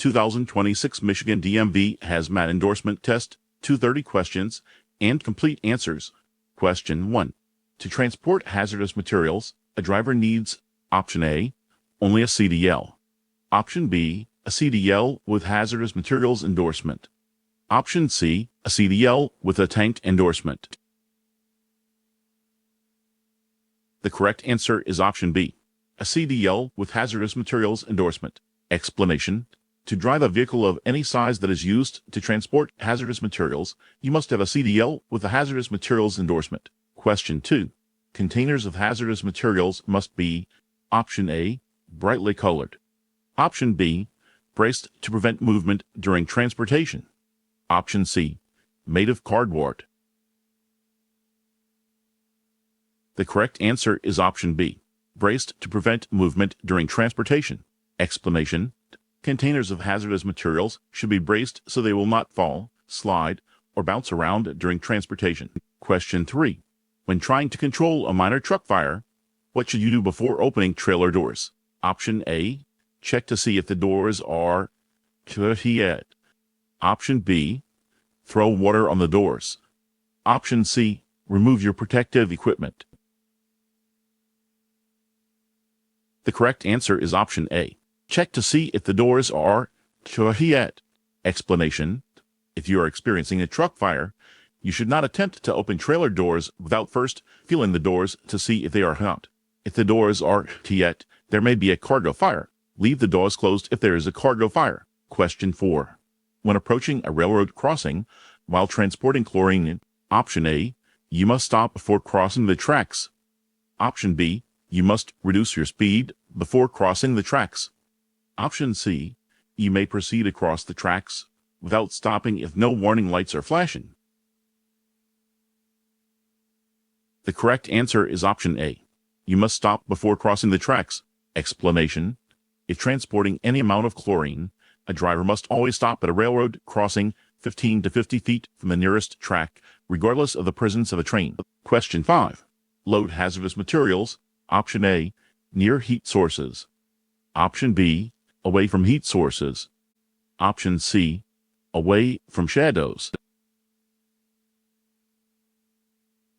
2026 Michigan DMV HazMat Endorsement Test, 230 questions, and complete answers. Question 1. To transport hazardous materials, a driver needs Option A, only a CDL. Option B, a CDL with hazardous materials endorsement. Option C, a CDL with a tank endorsement. The correct answer is Option B, a CDL with hazardous materials endorsement. Explanation. To drive a vehicle of any size that is used to transport hazardous materials, you must have a CDL with a hazardous materials endorsement. Question 2. Containers of hazardous materials must be Option A, brightly colored. Option B, braced to prevent movement during transportation. Option C, made of cardboard. The correct answer is Option B, braced to prevent movement during transportation. Explanation. Containers of hazardous materials should be braced so they will not fall, slide, or bounce around during transportation. Question 3. When trying to control a minor truck fire, what should you do before opening trailer doors? Option A, check to see if the doors are clear. Option B, throw water on the doors. Option C, remove your protective equipment. The correct answer is Option A. Check to see if the doors are clear. Explanation. If you are experiencing a truck fire, you should not attempt to open trailer doors without first feeling the doors to see if they are hot. If the doors are clear, there may be a cargo fire. Leave the doors closed if there is a cargo fire. Question 4. When approaching a railroad crossing while transporting chlorine, Option A, you must stop before crossing the tracks. Option B, you must reduce your speed before crossing the tracks. Option C, you may proceed across the tracks without stopping if no warning lights are flashing. The correct answer is Option A. You must stop before crossing the tracks. Explanation. If transporting any amount of chlorine, a driver must always stop at a railroad crossing 15 to 50 feet from the nearest track, regardless of the presence of a train. Question 5. Load hazardous materials. Option A, near heat sources. Option B, away from heat sources. Option C, away from shadows.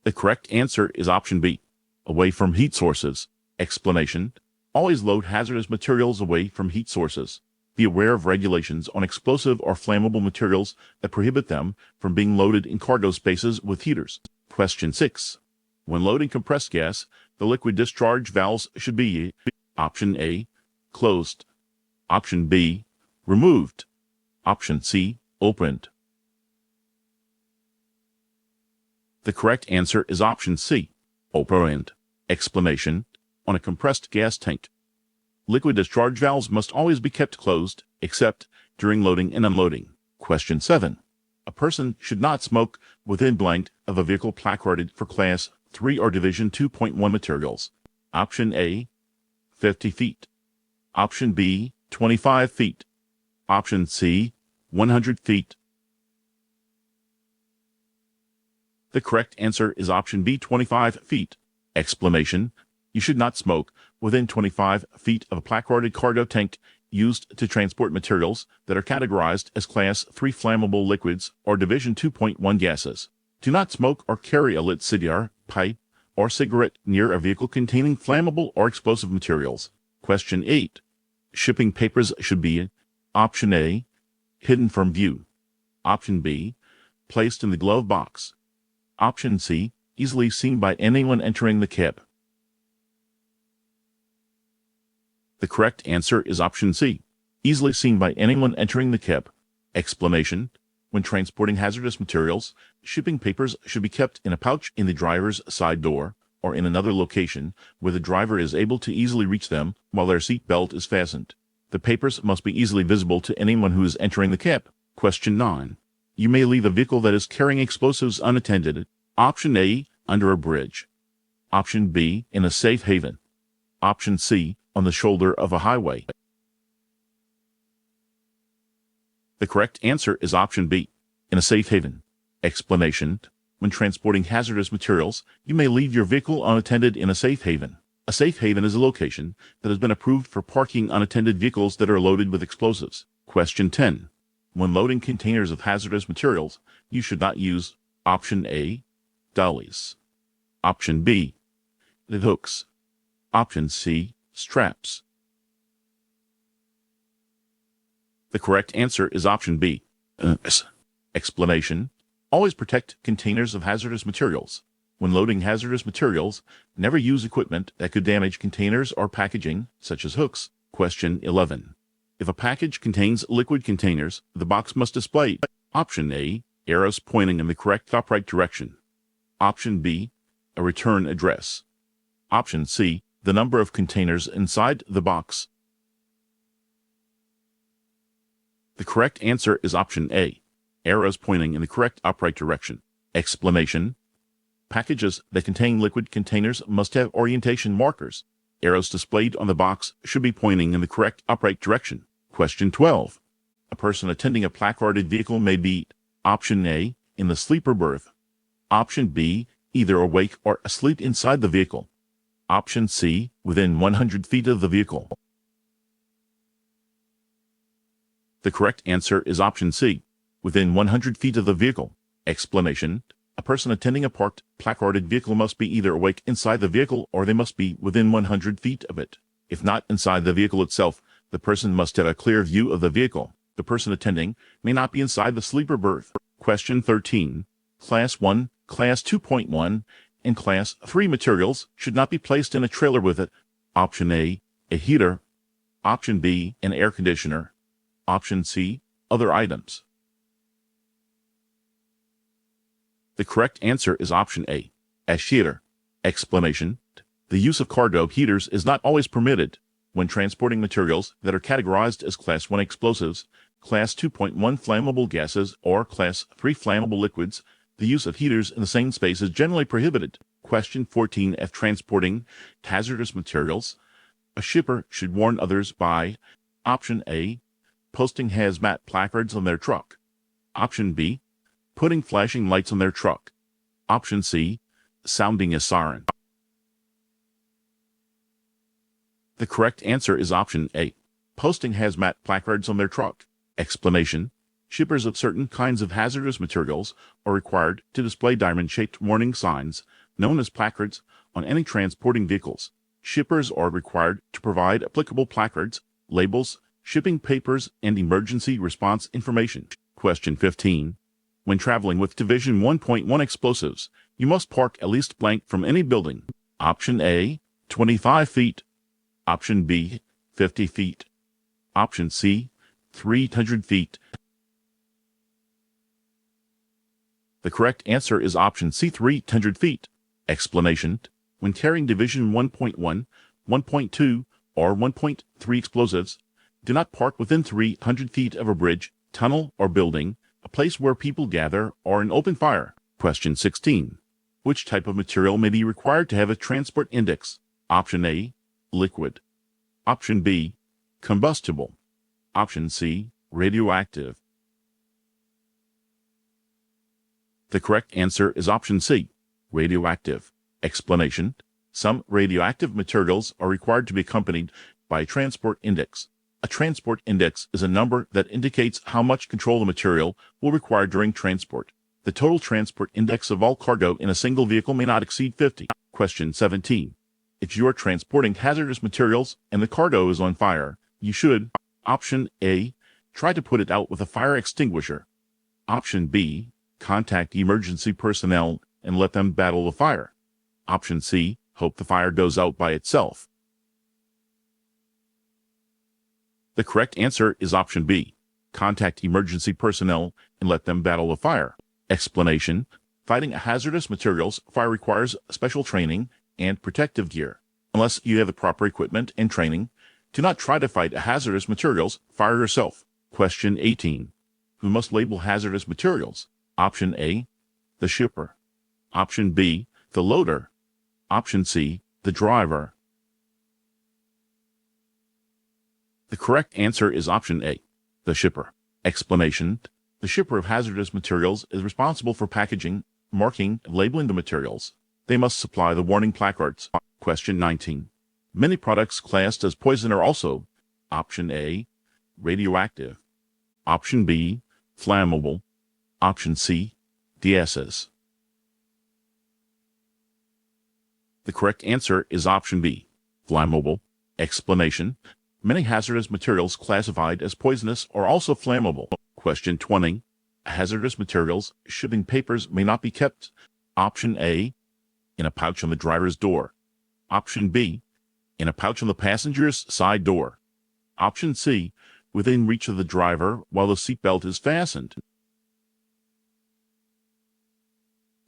The correct answer is Option B, away from heat sources. Explanation. Always load hazardous materials away from heat sources. Be aware of regulations on explosive or flammable materials that prohibit them from being loaded in cargo spaces with heaters. Question 6. When loading compressed gas, the liquid discharge valves should be Option A, closed. Option B, removed. Option C, opened. The correct answer is Option C, opened. Explanation. On a compressed gas tank, liquid discharge valves must always be kept closed, except during loading and unloading. Question 7. A person should not smoke within blank of a vehicle placarded for Class 3 or Division 2.1 materials. Option A, 50 feet. Option B, 25 feet. Option C, 100 feet. The correct answer is Option B, 25 feet. Explanation. You should not smoke within 25 feet of a placarded cargo tank used to transport materials that are categorized as Class 3 flammable liquids or Division 2.1 gases. Do not smoke or carry a lit cigar, pipe, or cigarette near a vehicle containing flammable or explosive materials. Question 8. Shipping papers should be Option A, hidden from view. Option B, placed in the glove box. Option C, easily seen by anyone entering the cab. The correct answer is Option C, easily seen by anyone entering the cab. Explanation. When transporting hazardous materials, shipping papers should be kept in a pouch in the driver's side door or in another location where the driver is able to easily reach them while their seat belt is fastened. The papers must be easily visible to anyone who is entering the cab. Question 9. You may leave a vehicle that is carrying explosives unattended. Option A, under a bridge. Option B, in a safe haven. Option C, on the shoulder of a highway. The correct answer is Option B, in a safe haven. Explanation. When transporting hazardous materials, you may leave your vehicle unattended in a safe haven. A safe haven is a location that has been approved for parking unattended vehicles that are loaded with explosives. Question 10. When loading containers of hazardous materials, you should not use option A, dollies, option B, the hooks, option C, straps. The correct answer is option B. Explanation. Always protect containers of hazardous materials. When loading hazardous materials, never use equipment that could damage containers or packaging, such as hooks. Question 11. If a package contains liquid containers, the box must display option A, arrows pointing in the correct upright direction. Option B, a return address. Option C, the number of containers inside the box. The correct answer is option A, arrows pointing in the correct upright direction. Explanation. Packages that contain liquid containers must have orientation markers. Arrows displayed on the box should be pointing in the correct upright direction. Question 12. A person attending a placarded vehicle may be option A, in the sleeper berth. Option B, either awake or asleep inside the vehicle. Option C, within 100 feet of the vehicle. The correct answer is option C, within 100 feet of the vehicle. Explanation. A person attending a parked, placarded vehicle must be either awake inside the vehicle or they must be within 100 feet of it. If not inside the vehicle itself, the person must have a clear view of the vehicle. The person attending may not be inside the sleeper berth. Question 13. Class 1, Class 2.1, and Class 3 materials should not be placed in a trailer with it. Option A, a heater. Option B, an air conditioner. Option C, other items. The correct answer is option A, a heater. Explanation. The use of cargo heaters is not always permitted. When transporting materials that are categorized as Class 1 explosives, Class 2.1 flammable gases, or Class 3 flammable liquids, the use of heaters in the same space is generally prohibited. Question 14. If transporting hazardous materials, a shipper should warn others by option A, posting hazmat placards on their truck. Option B, putting flashing lights on their truck. Option C, sounding a siren. The correct answer is option A, posting hazmat placards on their truck. Explanation. Shippers of certain kinds of hazardous materials are required to display diamond-shaped warning signs, known as placards, on any transporting vehicles. Shippers are required to provide applicable placards, labels, shipping papers, and emergency response information. Question 15. When traveling with Division 1.1 explosives, you must park at least blank from any building. Option A, 25 feet. Option B, 50 feet. Option C, 300 feet. The correct answer is option C, 300 feet. Explanation. When carrying Division 1.1, 1.2, or 1.3 explosives, do not park within 300 feet of a bridge, tunnel, or building, a place where people gather, or an open fire. Question 16. Which type of material may be required to have a transport index? Option A, liquid. Option B, combustible. Option C, radioactive. The correct answer is option C, radioactive. Explanation. Some radioactive materials are required to be accompanied by a transport index. A transport index is a number that indicates how much control the material will require during transport. The total transport index of all cargo in a single vehicle may not exceed 50. Question 17. If you are transporting hazardous materials and the cargo is on fire, you should, option A, try to put it out with a fire extinguisher. Option B, contact emergency personnel and let them battle the fire. Option C, hope the fire goes out by itself. The correct answer is option B, contact emergency personnel and let them battle the fire. Explanation. Fighting hazardous materials fire requires special training and protective gear. Unless you have the proper equipment and training, do not try to fight hazardous materials fire yourself. Question 18. Who must label hazardous materials? Option A, the shipper. Option B, the loader. Option C, the driver. The correct answer is option A, the shipper. Explanation. The shipper of hazardous materials is responsible for packaging, marking, and labeling the materials. They must supply the warning placards. Question 19. Many products classed as poison are also option A, radioactive. Option B, flammable. Option C, gases. The correct answer is option B, flammable. Explanation: many hazardous materials classified as poisonous are also flammable. Question 20. Hazardous materials shipping papers may not be kept. Option A, in a pouch on the driver's door. Option B, in a pouch on the passenger's side door. Option C, within reach of the driver while the seatbelt is fastened.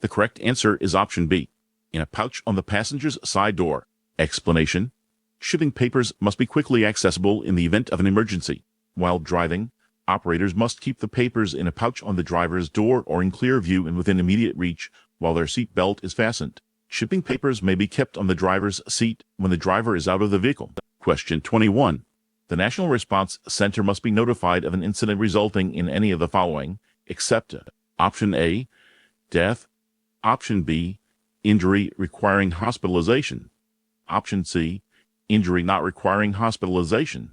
The correct answer is option B, in a pouch on the passenger's side door. Explanation: shipping papers must be quickly accessible in the event of an emergency. While driving, operators must keep the papers in a pouch on the driver's door or in clear view and within immediate reach while their seat belt is fastened. Shipping papers may be kept on the driver's seat when the driver is out of the vehicle. Question 21. The National Response Center must be notified of an incident resulting in any of the following, except option A, death. Option B, injury requiring hospitalization. Option C, injury not requiring hospitalization.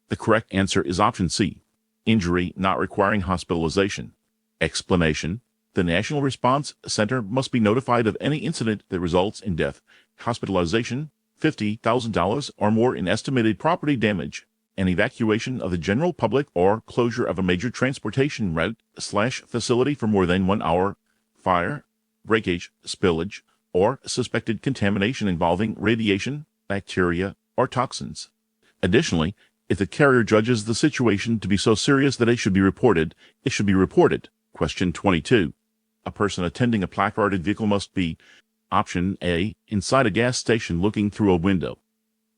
The correct answer is option C, injury not requiring hospitalization. Explanation: the National Response Center must be notified of any incident that results in death, hospitalization, $50,000 or more in estimated property damage, and evacuation of the general public or closure of a major transportation route/facility for more than 1 hour, fire, breakage, spillage, or suspected contamination involving radiation, bacteria, or toxins. Additionally, if the carrier judges the situation to be so serious that it should be reported, it should be reported. Question 22. A person attending a placarded vehicle must be: option A, inside a gas station looking through a window.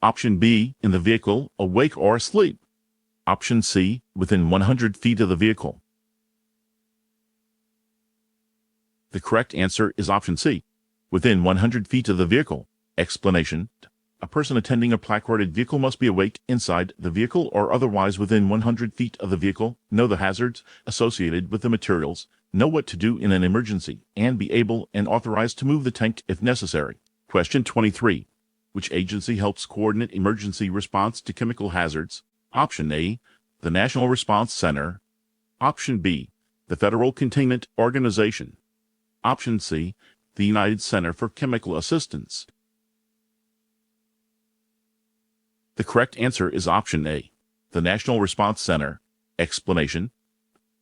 Option B, in the vehicle, awake or asleep. Option C, within 100 feet of the vehicle. The correct answer is option C, within 100 feet of the vehicle. Explanation: a person attending a placarded vehicle must be awake inside the vehicle or otherwise within 100 feet of the vehicle, know the hazards associated with the materials, know what to do in an emergency, and be able and authorized to move the tank if necessary. Question 23. Which agency helps coordinate emergency response to chemical hazards? Option A, the National Response Center. Option B, the Federal Containment Organization. Option C, the United Center for Chemical Assistance. The correct answer is option A, the National Response Center. Explanation: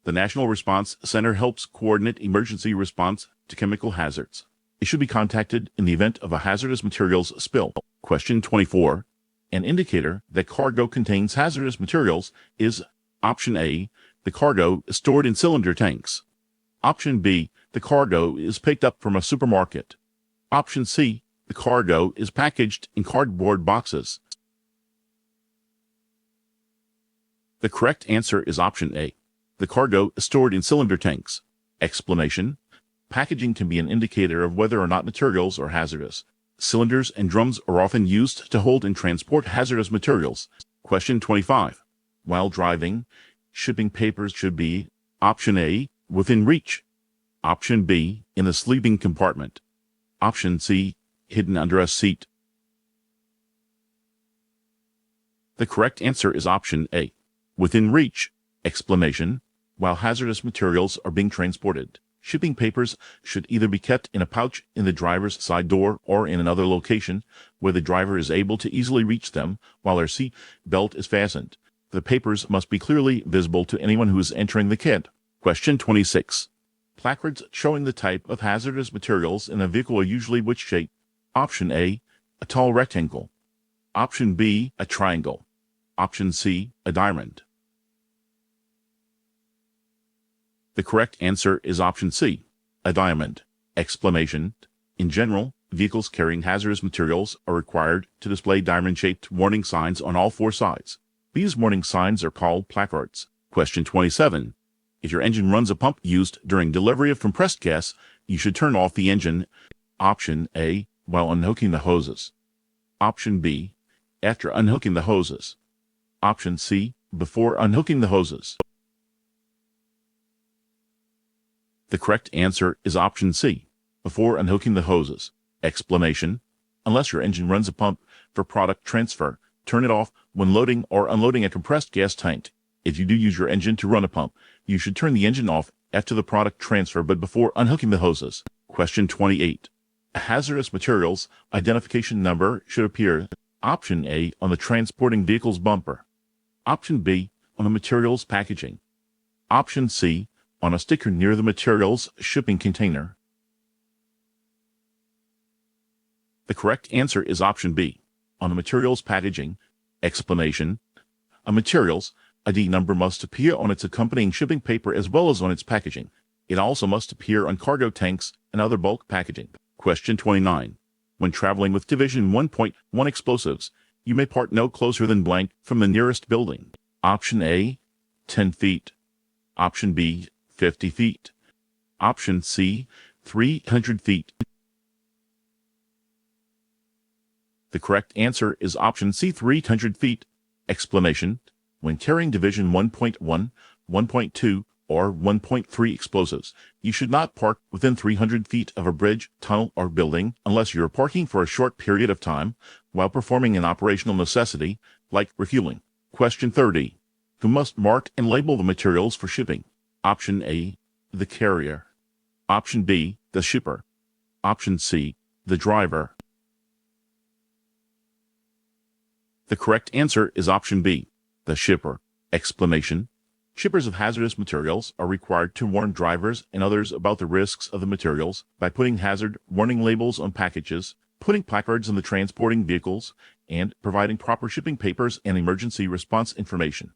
the National Response Center helps coordinate emergency response to chemical hazards. It should be contacted in the event of a hazardous materials spill. Question 24. An indicator that cargo contains hazardous materials is: option A, the cargo is stored in cylinder tanks. Option B, the cargo is picked up from a supermarket. Option C, the cargo is packaged in cardboard boxes. The correct answer is option A, the cargo is stored in cylinder tanks. Explanation: packaging can be an indicator of whether or not materials are hazardous. Cylinders and drums are often used to hold and transport hazardous materials. Question 25. While driving, shipping papers should be: option A, within reach. Option B, in the sleeping compartment. Option C, hidden under a seat. The correct answer is option A, within reach. Explanation: while hazardous materials are being transported, shipping papers should either be kept in a pouch in the driver's side door or in another location where the driver is able to easily reach them while their seat belt is fastened. The papers must be clearly visible to anyone who is entering the cab. Question 26. Placards showing the type of hazardous materials in a vehicle are usually which shape? Option A, a tall rectangle. Option B, a triangle. Option C, a diamond. The correct answer is option C, a diamond. Explanation: in general, vehicles carrying hazardous materials are required to display diamond-shaped warning signs on all four sides. These warning signs are called placards. Question 27. If your engine runs a pump used during delivery of compressed gas, you should turn off the engine. Option A, while unhooking the hoses. Option B, after unhooking the hoses. Option C, before unhooking the hoses. The correct answer is option C, before unhooking the hoses. Explanation: unless your engine runs a pump for product transfer, Turn it off when loading or unloading a compressed gas tank. If you do use your engine to run a pump, you should turn the engine off after the product transfer but before unhooking the hoses. Question 28. A hazardous materials identification number should appear option A on the transporting vehicle's bumper, option B on the materials packaging, option C on a sticker near the materials shipping container. The correct answer is option B, on the materials packaging. Explanation: a materials ID number must appear on its accompanying shipping paper as well as on its packaging. It also must appear on cargo tanks and other bulk packaging. Question 29. When traveling with Division 1.1 explosives, you may park no closer than blank from the nearest building. Option A, 10 feet. Option B, 50 feet. Option C, 300 feet. The correct answer is option C, 300 feet. Explanation: when carrying Division 1.1, 1.2, or 1.3 explosives, you should not park within 300 feet of a bridge, tunnel, or building unless you are parking for a short period of time while performing an operational necessity, like refueling. Question 30. Who must mark and label the materials for shipping? Option A, the carrier. Option B, the shipper. Option C, the driver. The correct answer is option B, the shipper. Explanation: shippers of hazardous materials are required to warn drivers and others about the risks of the materials by putting hazard warning labels on packages, putting placards in the transporting vehicles, and providing proper shipping papers and emergency response information.